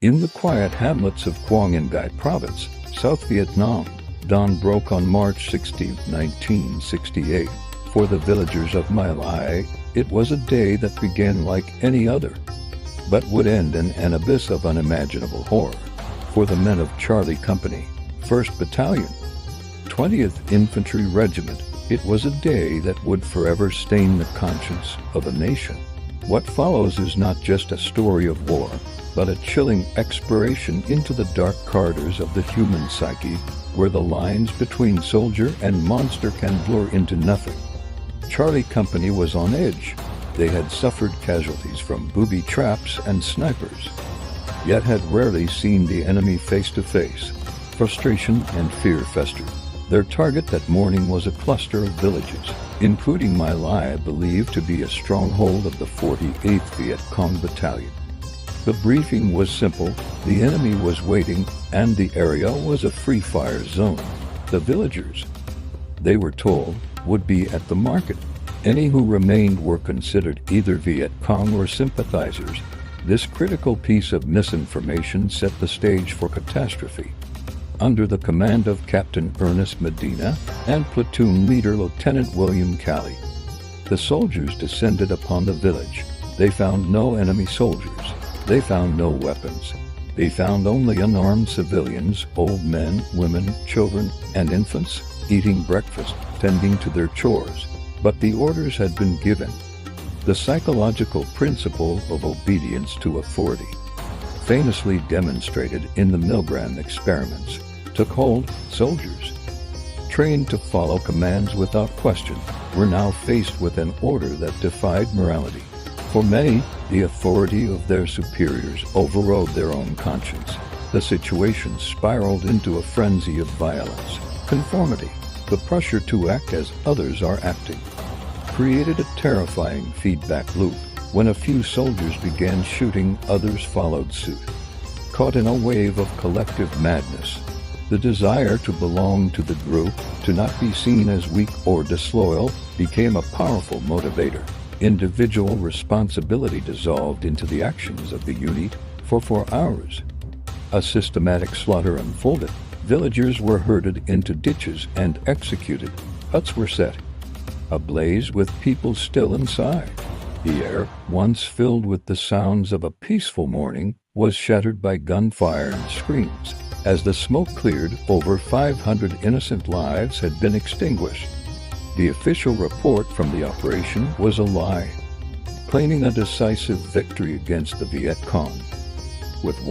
In the quiet hamlets of Quang Ngai Province, South Vietnam, dawn broke on March 16, 1968. For the villagers of My Lai, it was a day that began like any other, but would end in an abyss of unimaginable horror. For the men of Charlie Company, 1st Battalion, 20th Infantry Regiment, it was a day that would forever stain the conscience of a nation. What follows is not just a story of war, but a chilling exploration into the dark corridors of the human psyche, where the lines between soldier and monster can blur into nothing. Charlie Company was on edge. They had suffered casualties from booby traps and snipers, yet had rarely seen the enemy face to face. Frustration and fear festered. Their target that morning was a cluster of villages, including My Lai, believed to be a stronghold of the 48th Viet Cong Battalion. The briefing was simple: the enemy was waiting, and the area was a free-fire zone. The villagers, they were told, would be at the market. Any who remained were considered either Viet Cong or sympathizers. This critical piece of misinformation set the stage for catastrophe. Under the command of Captain Ernest Medina and platoon leader Lieutenant William Calley, the soldiers descended upon the village. They found no enemy soldiers. They found no weapons. They found only unarmed civilians, old men, women, children, and infants, eating breakfast, tending to their chores. But the orders had been given. The psychological principle of obedience to authority, famously demonstrated in the Milgram experiments, took hold. Soldiers, trained to follow commands without question, were now faced with an order that defied morality. For many, the authority of their superiors overrode their own conscience. The situation spiraled into a frenzy of violence. Conformity, the pressure to act as others are acting, created a terrifying feedback loop. When a few soldiers began shooting, others followed suit. Caught in a wave of collective madness, the desire to belong to the group, to not be seen as weak or disloyal, became a powerful motivator. Individual responsibility dissolved into the actions of the unit. For hours, a systematic slaughter unfolded. Villagers were herded into ditches and executed. Huts were set ablaze with people still inside. The air, once filled with the sounds of a peaceful morning, was shattered by gunfire and screams. As the smoke cleared, over 500 innocent lives had been extinguished. The official report from the operation was a lie, claiming a decisive victory against the Viet Cong. With